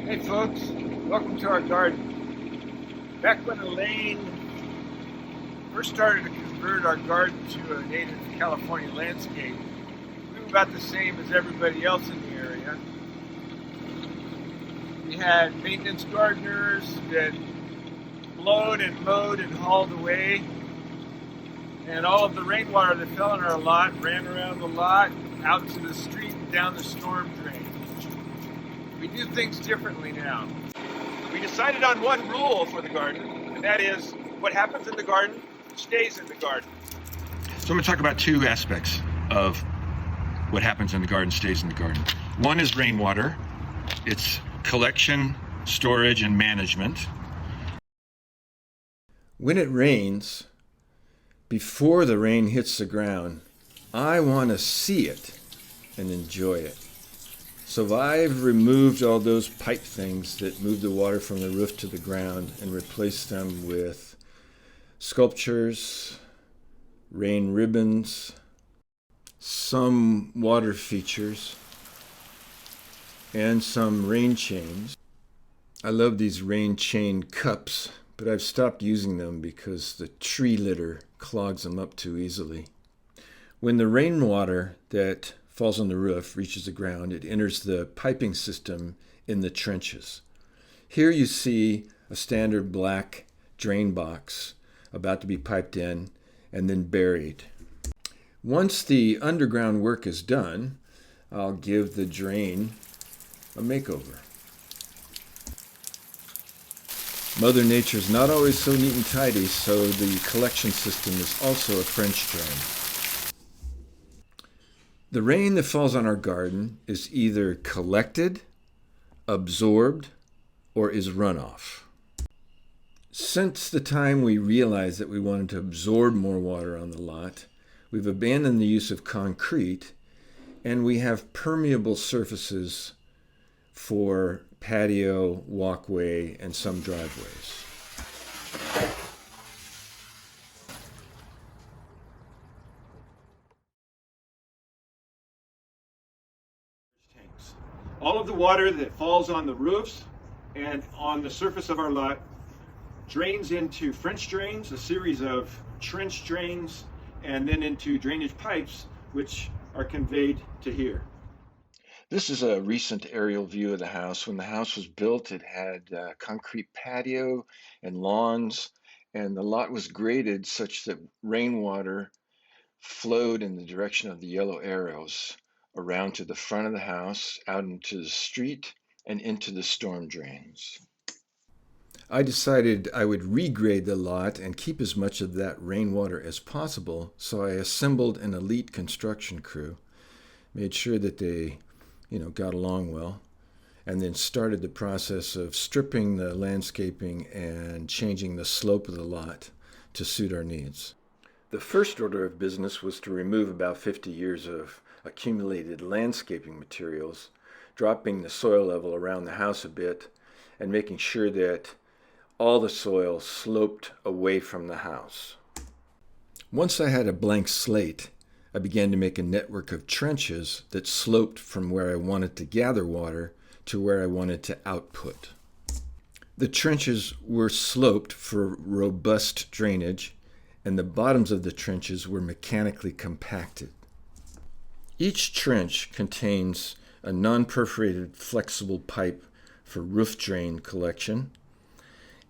Hey folks, welcome to our garden. Back when Elaine first started to convert our garden to a native California landscape, we were about the same as everybody else in the area. We had maintenance gardeners that blowed and mowed and hauled away, and all of the rainwater that fell in our lot ran around the lot, out to the street and down the storm drain. We do things differently now. We decided on one rule for the garden, and that is what happens in the garden stays in the garden. So I'm going to talk about two aspects of what happens in the garden stays in the garden. One is rainwater. It's collection, storage, and management. When it rains, before the rain hits the ground, I want to see it and enjoy it. So I've removed all those pipe things that move the water from the roof to the ground and replaced them with sculptures, rain ribbons, some water features, and some rain chains. I love these rain chain cups, but I've stopped using them because the tree litter clogs them up too easily. When the rainwater that falls on the roof reaches the ground, it enters the piping system in the trenches. Here you see a standard black drain box about to be piped in and then buried. Once the underground work is done, I'll give the drain a makeover. Mother Nature's not always so neat and tidy, so the collection system is also a French drain. The rain that falls on our garden is either collected, absorbed, or is runoff. Since the time we realized that we wanted to absorb more water on the lot, we've abandoned the use of concrete, and we have permeable surfaces for patio, walkway, and some driveways. All of the water that falls on the roofs and on the surface of our lot drains into French drains, a series of trench drains, and then into drainage pipes, which are conveyed to here. This is a recent aerial view of the house. When the house was built, it had a concrete patio and lawns, and the lot was graded such that rainwater flowed in the direction of the yellow arrows around to the front of the house, out into the street, and into the storm drains. I decided I would regrade the lot and keep as much of that rainwater as possible, so I assembled an elite construction crew, made sure that they got along well, and then started the process of stripping the landscaping and changing the slope of the lot to suit our needs. The first order of business was to remove about 50 years of accumulated landscaping materials, dropping the soil level around the house a bit, and making sure that all the soil sloped away from the house. Once I had a blank slate, I began to make a network of trenches that sloped from where I wanted to gather water to where I wanted to output. The trenches were sloped for robust drainage, and the bottoms of the trenches were mechanically compacted. Each trench contains a non-perforated flexible pipe for roof drain collection,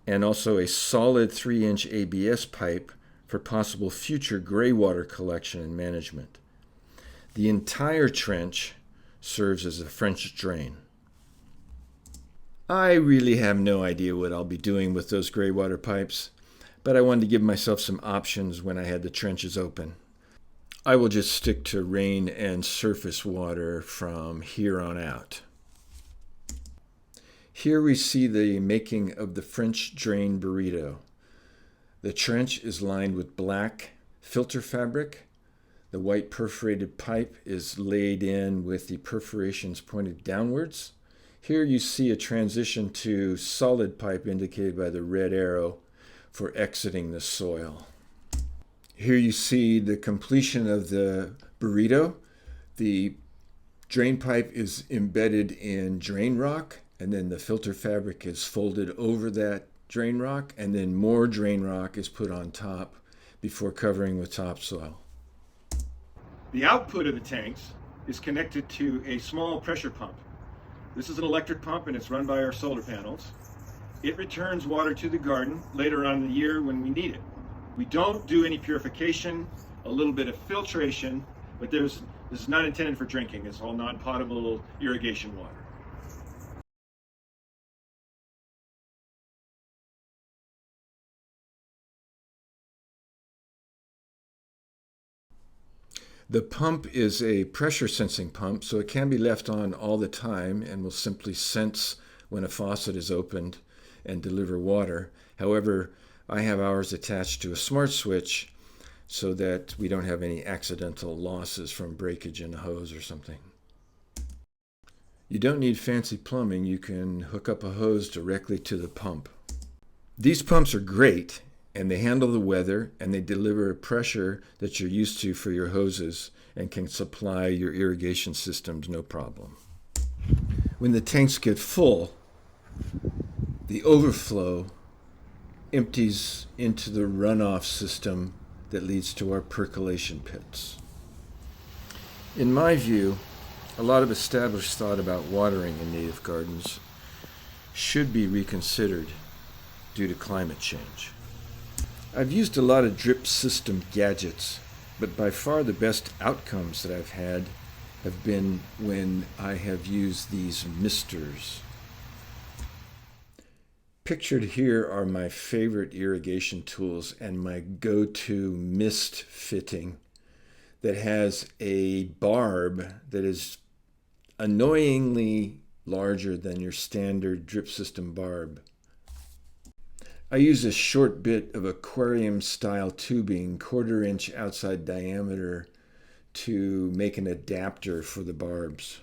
and also a solid 3-inch ABS pipe for possible future gray water collection and management. The entire trench serves as a French drain. I really have no idea what I'll be doing with those gray water pipes, but I wanted to give myself some options when I had the trenches open. I will just stick to rain and surface water from here on out. Here we see the making of the French drain burrito. The trench is lined with black filter fabric. The white perforated pipe is laid in with the perforations pointed downwards. Here you see a transition to solid pipe indicated by the red arrow for exiting the soil. Here you see the completion of the burrito. The drain pipe is embedded in drain rock, and then the filter fabric is folded over that drain rock, and then more drain rock is put on top before covering with topsoil. The output of the tanks is connected to a small pressure pump. This is an electric pump and it's run by our solar panels. It returns water to the garden later on in the year when we need it. We don't do any purification, a little bit of filtration, but this is not intended for drinking. It's all non-potable irrigation water. The pump is a pressure sensing pump, so it can be left on all the time and will simply sense when a faucet is opened and deliver water. However, I have ours attached to a smart switch so that we don't have any accidental losses from breakage in a hose or something. You don't need fancy plumbing. You can hook up a hose directly to the pump. These pumps are great, and they handle the weather, and they deliver a pressure that you're used to for your hoses and can supply your irrigation systems no problem. When the tanks get full, the overflow empties into the runoff system that leads to our percolation pits. In my view, a lot of established thought about watering in native gardens should be reconsidered due to climate change. I've used a lot of drip system gadgets, but by far the best outcomes that I've had have been when I have used these misters. Pictured here are my favorite irrigation tools and my go-to mist fitting that has a barb that is annoyingly larger than your standard drip system barb. I use a short bit of aquarium style tubing, 1/4 inch outside diameter, to make an adapter for the barbs.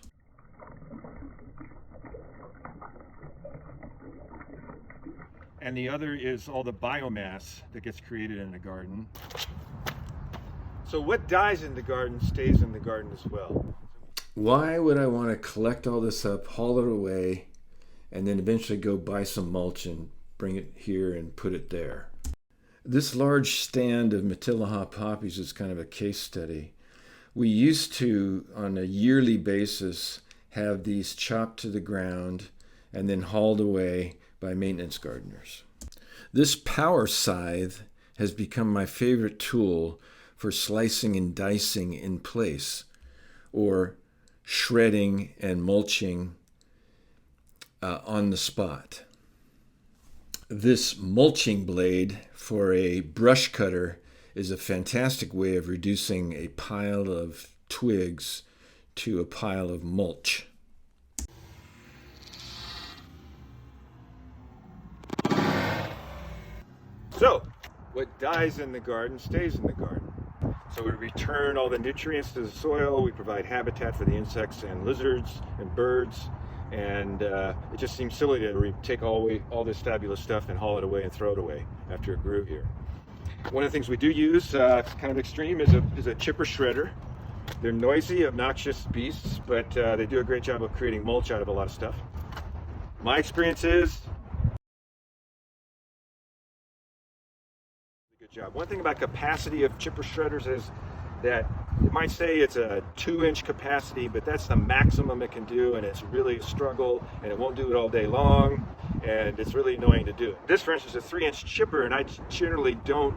And the other is all the biomass that gets created in the garden. So what dies in the garden stays in the garden as well. Why would I want to collect all this up, haul it away, and then eventually go buy some mulch and bring it here and put it there? This large stand of Matilaha poppies is kind of a case study. We used to, on a yearly basis, have these chopped to the ground and then hauled away by maintenance gardeners. This power scythe has become my favorite tool for slicing and dicing in place, or shredding and mulching on the spot. This mulching blade for a brush cutter is a fantastic way of reducing a pile of twigs to a pile of mulch. So, what dies in the garden stays in the garden. So we return all the nutrients to the soil, we provide habitat for the insects and lizards and birds, and it just seems silly to take all this fabulous stuff and haul it away and throw it away after it grew here. One of the things we do use, kind of extreme, is a chipper shredder. They're noisy, obnoxious beasts, but they do a great job of creating mulch out of a lot of stuff. My experience is, good job. One thing about capacity of chipper shredders is that it might say it's a 2-inch capacity, but that's the maximum it can do, and it's really a struggle, and it won't do it all day long, and it's really annoying to do it. This, for instance, is a 3-inch chipper, and I generally don't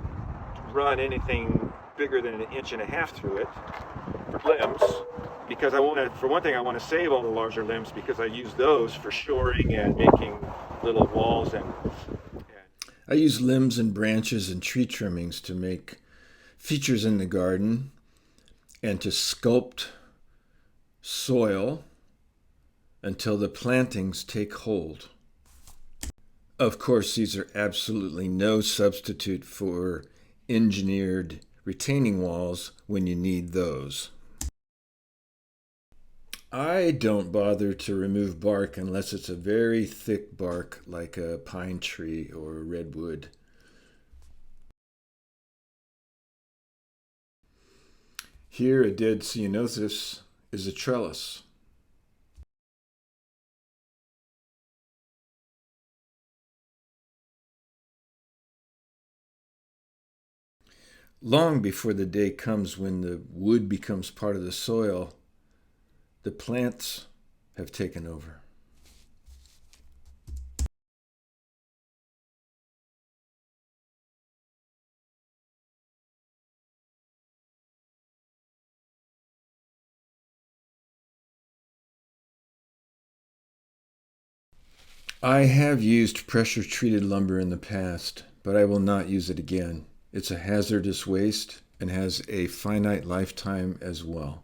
run anything bigger than 1.5 inches through it for limbs, because for one thing, I want to save all the larger limbs because I use those for shoring and making little walls and I use limbs and branches and tree trimmings to make features in the garden and to sculpt soil until the plantings take hold. Of course, these are absolutely no substitute for engineered retaining walls when you need those. I don't bother to remove bark unless it's a very thick bark like a pine tree or a redwood. Here, a dead ceanothus is a trellis. long before the day comes when the wood becomes part of the soil, the plants have taken over. I have used pressure-treated lumber in the past, but I will not use it again. It's a hazardous waste and has a finite lifetime as well.